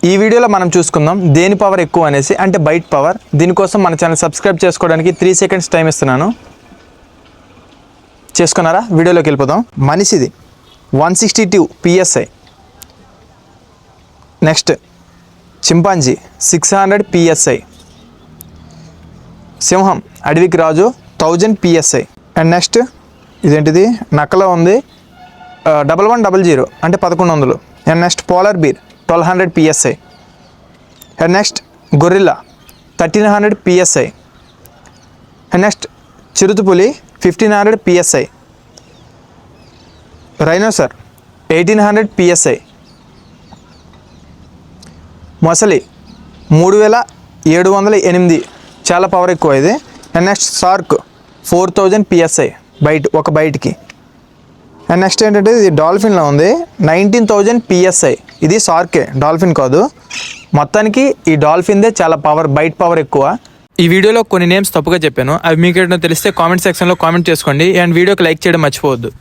ఈ వీడియోలో మనం చూసుకుందాం దేని పవర్ ఎక్కువ అనేసి, అంటే బైట్ పవర్. దీనికోసం మన ఛానల్ సబ్స్క్రైబ్ చేసుకోవడానికి 3 సెకండ్స్ టైం ఇస్తున్నాను. చేసుకున్నారా? వీడియోలోకి వెళ్ళిపోదాం. మనిషిది 162 PSI. Next chimpanzee 600 PSI. సింహం అడవికి రాజు 1000 PSI. అండ్ నెక్స్ట్ ఇదేంటిది నక్కలో ఉంది 1100 అంటే 1100. And next polar bear 1200 PSI. And next gorilla 1300 PSI. And next చిరుతపులి 1500 PSI. రైనోసర్ 1800 PSI. మొసలి 3708, చాలా పవర్ ఎక్కువ ఇది. అండ్ నెక్స్ట్ షార్క్ 4000 PSI ఒక బైట్కి. అండ్ నెక్స్ట్ ఏంటంటే ఇది డాల్ఫిన్లో ఉంది 19000 PSI. ఇది షార్కే, డాల్ఫిన్ కాదు. మొత్తానికి ఈ డాల్ఫిన్దే చాలా పవర్, బైట్ పవర్ ఎక్కువ. ఈ వీడియోలో కొన్ని నేమ్స్ తప్పుగా చెప్పాను, అవి మీకు ఏంటో తెలిస్తే కామెంట్ సెక్షన్లో కామెంట్ చేసుకోండి. అండ్ వీడియోకి లైక్ చేయడం మర్చిపోవద్దు.